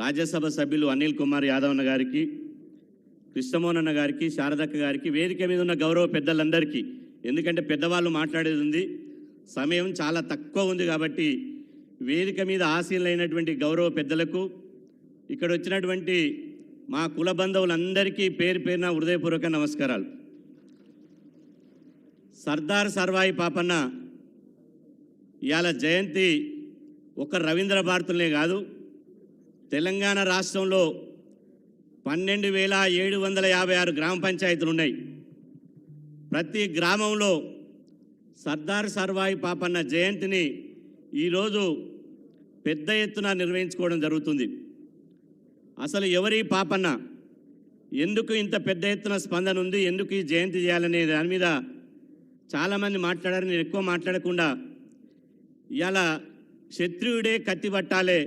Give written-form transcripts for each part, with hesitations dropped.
రాజ్యసభ సభ్యులు అనిల్ కుమార్ యాదవ్ అన్న గారికి, కృష్ణమోహన్ అన్న గారికి, శారదక్క గారికి, వేదిక మీద ఉన్న గౌరవ పెద్దలందరికీ, ఎందుకంటే పెద్దవాళ్ళు మాట్లాడేది ఉంది, సమయం చాలా తక్కువ ఉంది కాబట్టి వేదిక మీద ఆసీనులైనటువంటి గౌరవ పెద్దలకు, ఇక్కడ వచ్చినటువంటి మా కుల బంధువులందరికీ పేరు పేరున హృదయపూర్వక నమస్కారాలు. సర్దార్ సర్వాయి పాపన్న ఇవాళ జయంతి ఒక రవీంద్ర భారతులనే కాదు, తెలంగాణ రాష్ట్రంలో 12,756 గ్రామ పంచాయతీలు ఉన్నాయి. ప్రతి గ్రామంలో సర్దార్ సర్వాయి పాపన్న జయంతిని ఈరోజు పెద్ద ఎత్తున నిర్వహించుకోవడం జరుగుతుంది. అసలు ఎవరి పాపన్న, ఎందుకు ఇంత పెద్ద ఎత్తున స్పందన ఉంది, ఎందుకు ఈ జయంతి చేయాలనే దాని మీద చాలామంది మాట్లాడారు. నేను ఎక్కువ మాట్లాడకుండా ఇవాళ క్షత్రియుడే కత్తి పట్టాలే,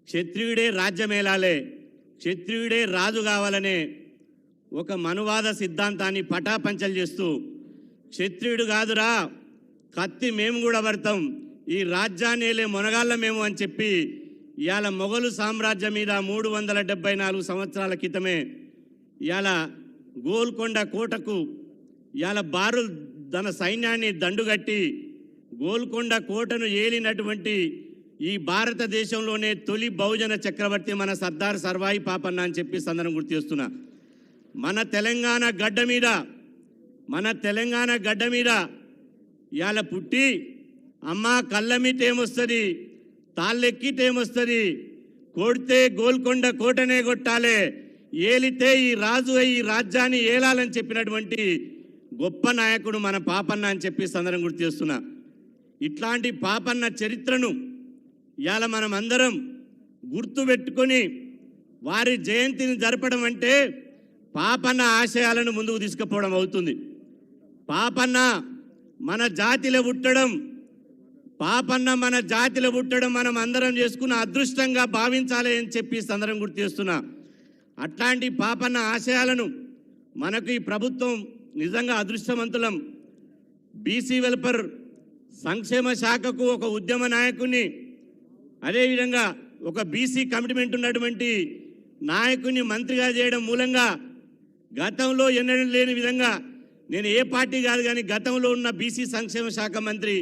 క్షత్రియుడే రాజ్యమేలాలే, క్షత్రియుడే రాజు కావాలనే ఒక మనువాద సిద్ధాంతాన్ని పటాపంచలు చేస్తూ, క్షత్రియుడు కాదురా కత్తి మేము కూడా పడతాం, ఈ రాజ్యాన్ని ఏలే మొనగాళ్ళ మేము అని చెప్పి ఇవాళ మొఘలు సామ్రాజ్యం మీద 374 సంవత్సరాల క్రితమే ఇవాళ గోల్కొండ కోటకు ఇవాళ బారులు తన సైన్యాన్ని దండుగట్టి గోల్కొండ కోటను ఏలినటువంటి ఈ భారతదేశంలోనే తొలి బహుజన చక్రవర్తి మన సర్దార్ సర్వాయి పాపన్న అని చెప్పి సందర్భం గుర్తు చేస్తున్నా. మన తెలంగాణ గడ్డ మీద ఇవాళ పుట్టి అమ్మ కళ్ళమిటేమొస్తుంది, తాళ్ళెక్కిటేమొస్తుంది, కొడితే గోల్కొండ కోటనే కొట్టాలే, ఏలితే ఈ రాజు ఈ రాజ్యాన్ని ఏలాలని చెప్పినటువంటి గొప్ప నాయకుడు మన పాపన్న అని చెప్పి సందర్భం గుర్తు చేస్తున్నా. ఇట్లాంటి పాపన్న చరిత్రను ఇవాళ మనం అందరం గుర్తుపెట్టుకొని వారి జయంతిని జరపడం అంటే పాపన్న ఆశయాలను ముందుకు తీసుకుపోవడం అవుతుంది. పాపన్న మన జాతిలో పుట్టడం మనం అందరం చేసుకున్న అదృష్టంగా భావించాలి అని చెప్పి సందర్భం గుర్తు చేస్తున్నా. అట్లాంటి పాపన్న ఆశయాలను మనకు ఈ ప్రభుత్వం నిజంగా అదృష్టవంతులం. బీసీ వెల్ఫేర్ సంక్షేమ శాఖకు ఒక ఉద్యమ నాయకుని, అదేవిధంగా ఒక బీసీ కమిట్మెంట్ ఉన్నటువంటి నాయకుని మంత్రిగా చేయడం మూలంగా గతంలో ఎన్నడూ లేని విధంగా, నేను ఏ పార్టీ కాదు కానీ గతంలో ఉన్న బీసీ సంక్షేమ శాఖ మంత్రి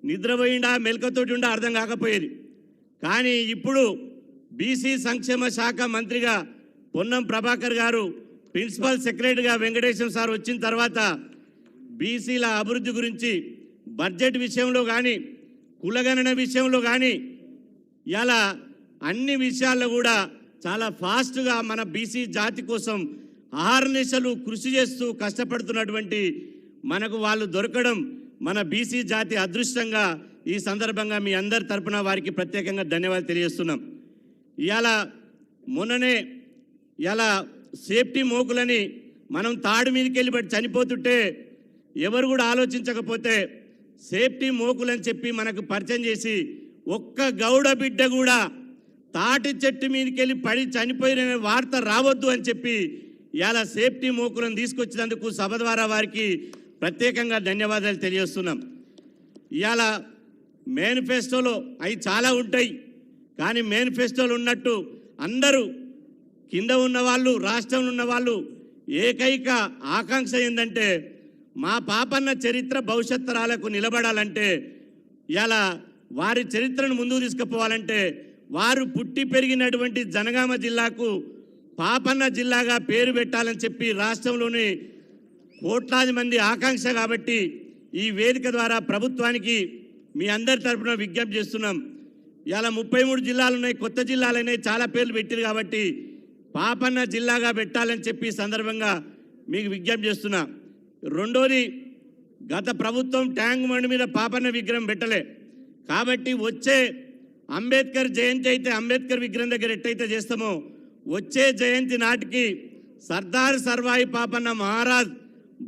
నిద్రపోయిండా మెలకతోటి ఉండా అర్థం కాకపోయేది. కానీ ఇప్పుడు బీసీ సంక్షేమ శాఖ మంత్రిగా పొన్నం ప్రభాకర్ గారు, ప్రిన్సిపల్ సెక్రటరీగా వెంకటేశ్వర సార్ వచ్చిన తర్వాత బీసీల అభివృద్ధి గురించి బడ్జెట్ విషయంలో కానీ, కులగణన విషయంలో కానీ, ఇలా అన్ని విషయాల్లో కూడా చాలా ఫాస్ట్గా మన బీసీ జాతి కోసం అహర్నిశలు కృషి చేస్తూ కష్టపడుతున్నటువంటి మనకు వాళ్ళు దొరకడం మన బీసీ జాతి అదృష్టంగా ఈ సందర్భంగా మీ అందరి తరపున వారికి ప్రత్యేకంగా ధన్యవాదాలు తెలియజేస్తున్నాం. మొన్ననే సేఫ్టీ మోకులని మనం తాడు మీదకి వెళ్ళి చనిపోతుంటే ఎవరు కూడా ఆలోచించకపోతే సేఫ్టీ మోకులని చెప్పి మనకు పరిచయం చేసి ఒక్క గౌడ బిడ్డ కూడా తాటి చెట్టు మీదకి వెళ్ళి పడి చనిపోయిన వార్త రావద్దు అని చెప్పి ఇవాళ సేఫ్టీ మోకులను తీసుకొచ్చినందుకు సభ ద్వారా వారికి ప్రత్యేకంగా ధన్యవాదాలు తెలియజేస్తున్నాం. ఇవాళ మేనిఫెస్టోలో అవి చాలా ఉంటాయి, కానీ మేనిఫెస్టోలో ఉన్నట్టు అందరూ కింద ఉన్నవాళ్ళు, రాష్ట్రంలో ఉన్నవాళ్ళు ఏకైక ఆకాంక్ష ఏంటంటే మా పాపన్న చరిత్ర భవిష్యత్ తరాలకు నిలబడాలంటే, ఇలా వారి చరిత్రను ముందుకు తీసుకుపోవాలంటే వారు పుట్టి పెరిగినటువంటి జనగామ జిల్లాకు పాపన్న జిల్లాగా పేరు పెట్టాలని చెప్పి రాష్ట్రంలోని కోట్లాది మంది ఆకాంక్ష. కాబట్టి ఈ వేదిక ద్వారా ప్రభుత్వానికి మీ అందరి తరఫున విజ్ఞప్తి చేస్తున్నాం. ఇలా 33 జిల్లాలు ఉన్నాయి, కొత్త జిల్లాలనే చాలా పేర్లు పెట్టారు కాబట్టి పాపన్న జిల్లాగా పెట్టాలని చెప్పి సందర్భంగా మీకు విజ్ఞప్తి చేస్తున్నా. రెండోది, గత ప్రభుత్వం ట్యాంక్ బండ్ మీద పాపన్న విగ్రహం పెట్టలే కాబట్టి వచ్చే అంబేద్కర్ జయంతి అయితే అంబేద్కర్ విగ్రహం దగ్గర ఎట్టయితే చేస్తామో వచ్చే జయంతి నాటికి సర్దార్ సర్వాయి పాపన్న మహారాజ్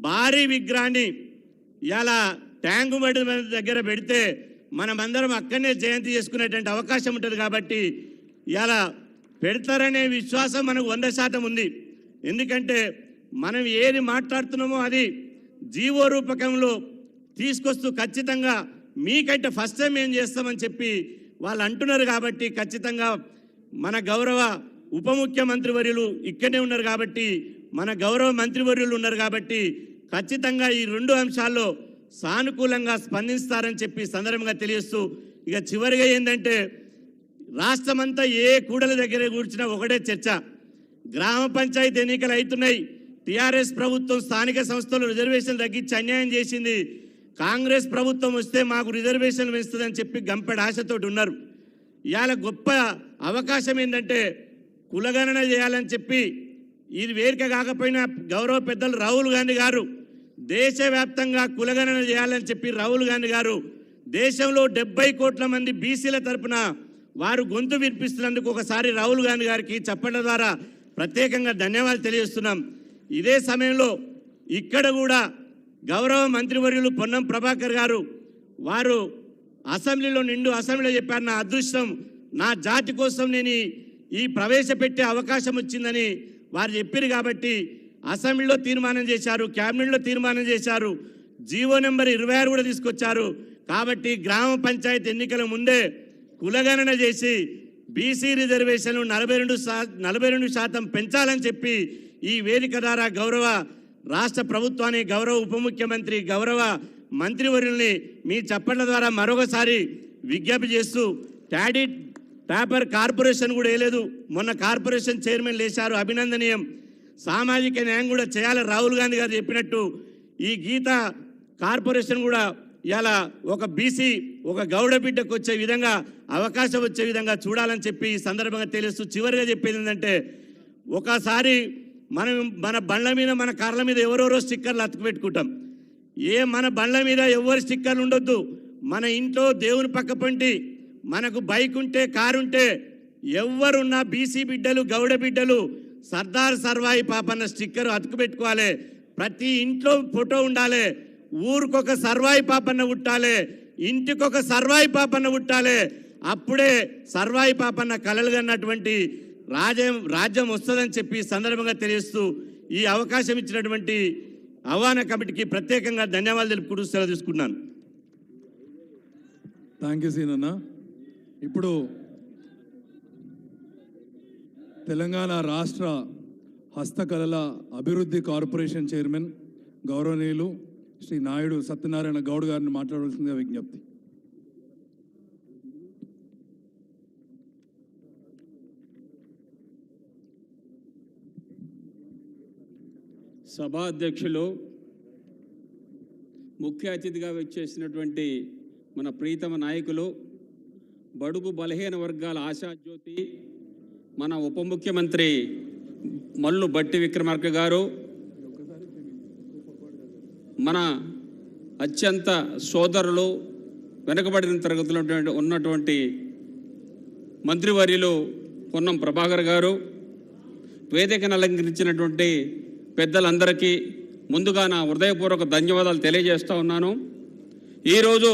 భారీ విగ్రహాన్ని ఇలా ట్యాంక్ బండ్ దగ్గర పెడితే మనమందరం అక్కడనే జయంతి చేసుకునేటువంటి అవకాశం ఉంటుంది. కాబట్టి ఇలా పెడతారనే విశ్వాసం మనకు 100% ఉంది. ఎందుకంటే మనం ఏది మాట్లాడుతున్నామో అది జీవో రూపకంలో తీసుకొస్తూ ఖచ్చితంగా మీకంటే ఫస్ట్ టైం ఏం చేస్తామని చెప్పి వాళ్ళు అంటున్నారు. కాబట్టి ఖచ్చితంగా మన గౌరవ ఉప ముఖ్యమంత్రి వర్యులు ఇక్కడే ఉన్నారు కాబట్టి, మన గౌరవ మంత్రివర్యులు ఉన్నారు కాబట్టి ఖచ్చితంగా ఈ రెండు అంశాల్లో సానుకూలంగా స్పందిస్తారని చెప్పి సందర్భంగా తెలియస్తూ, ఇక చివరిగా ఏంటంటే రాష్ట్రమంతా ఏ కూడల దగ్గర కూర్చున్నా ఒకటే చర్చ. గ్రామ పంచాయతీ ఎన్నికలు అవుతున్నాయి. టీఆర్ఎస్ ప్రభుత్వం స్థానిక సంస్థలు రిజర్వేషన్ తగ్గించి అన్యాయం చేసింది. కాంగ్రెస్ ప్రభుత్వం వస్తే మాకు రిజర్వేషన్ వేస్తుందని చెప్పి గంపెడ ఆశతోటి ఉన్నారు. ఇవాళ గొప్ప అవకాశం ఏంటంటే కులగణన చేయాలని చెప్పి, ఇది వేదిక కాకపోయినా గౌరవ పెద్దలు రాహుల్ గాంధీ గారు దేశవ్యాప్తంగా కులగణన చేయాలని చెప్పి రాహుల్ గాంధీ గారు దేశంలో 70 కోట్ల మంది బీసీల తరపున వారు గొంతు వినిపిస్తున్నందుకు ఒకసారి రాహుల్ గాంధీ గారికి చప్పట్ల ద్వారా ప్రత్యేకంగా ధన్యవాదాలు తెలియజేస్తున్నాం. ఇదే సమయంలో ఇక్కడ కూడా గౌరవ మంత్రివర్యులు పొన్నం ప్రభాకర్ గారు వారు అసెంబ్లీలో అసెంబ్లీలో చెప్పారు, నా అదృష్టం, నా జాతి కోసం నేను ఈ ప్రవేశపెట్టే అవకాశం వచ్చిందని వారు చెప్పారు. కాబట్టి అసెంబ్లీలో తీర్మానం చేశారు, క్యాబినెట్లో తీర్మానం చేశారు, జీవో నెంబర్ 26 కూడా తీసుకొచ్చారు. కాబట్టి గ్రామ పంచాయతీ ఎన్నికల ముందే కులగణన చేసి బీసీ రిజర్వేషన్లు 42% పెంచాలని చెప్పి ఈ వేదిక ద్వారా గౌరవ రాష్ట్ర ప్రభుత్వాన్ని, గౌరవ ఉప ముఖ్యమంత్రి, గౌరవ మంత్రివర్యుల్ని మీ చప్పట్ల ద్వారా మరొకసారి విజ్ఞప్తి చేస్తూ, పేపర్ కార్పొరేషన్ కూడా వేయలేదు, మొన్న కార్పొరేషన్ చైర్మన్ లేచారు, అభినందనీయం. సామాజిక న్యాయం కూడా చేయాలి రాహుల్ గాంధీ గారు చెప్పినట్టు. ఈ గీత కార్పొరేషన్ కూడా ఇలా ఒక బీసీ, ఒక గౌడ బిడ్డకు వచ్చే విధంగా, అవకాశం వచ్చే విధంగా చూడాలని చెప్పి ఈ సందర్భంగా తెలుస్తూ చివరిగా చెప్పేది ఏంటంటే, ఒకసారి మన బండ్ల మీద, మన కార్ల మీద ఎవరెవరో స్టిక్కర్లు అతుకు పెట్టుకుంటాం. మన బండ్ల మీద ఎవరి స్టిక్కర్లు ఉండొద్దు. మన ఇంట్లో దేవుని పక్క పంటి మనకు బైక్ ఉంటే, కారు ఉంటే, ఎవరున్నా బీసీ బిడ్డలు, గౌడ బిడ్డలు సర్దార్ సర్వాయి పాపన్న స్టిక్కర్ అతుకు పెట్టుకోవాలి. ప్రతి ఇంట్లో ఫోటో ఉండాలి. ఊరికొక సర్వాయి పాపన్న ఉట్టాలి, ఇంటికొక సర్వాయి పాపన్న ఉట్టాలి. అప్పుడే సర్వాయి పాపన్న కలలు కన్నటువంటి రాజ్యం వస్తుందని చెప్పి సందర్భంగా తెలియస్తూ, ఈ అవకాశం ఇచ్చినటువంటి ఆహ్వాన కమిటీకి ప్రత్యేకంగా ధన్యవాదాలు తెలుపుకుంటూ సెలవు తీసుకున్నాను. థ్యాంక్ యూ సీనన్న. ఇప్పుడు తెలంగాణ రాష్ట్ర హస్తకళల అభివృద్ధి కార్పొరేషన్ చైర్మన్ గౌరవనీయులు శ్రీ నాయుడు సత్యనారాయణ గౌడ్ గారిని మాట్లాడవలసిందిగా విజ్ఞప్తి. సభాధ్యక్షులు, ముఖ్య అతిథిగా వచ్చేసినటువంటి మన ప్రీతమ నాయకులు, బడుగు బలహీన వర్గాల ఆశాజ్యోతి, మన ఉప ముఖ్యమంత్రి మల్లు బట్టి విక్రమార్క గారు, మన అత్యంత సోదరులు, వెనుకబడిన తరగతిలో ఉన్నటువంటి మంత్రివర్యులు పొన్నం ప్రభాకర్ గారు, వేదికను అలంకరించినటువంటి పెద్దలందరికీ ముందుగా నా హృదయపూర్వక ధన్యవాదాలు తెలియజేస్తూ ఉన్నాను. ఈరోజు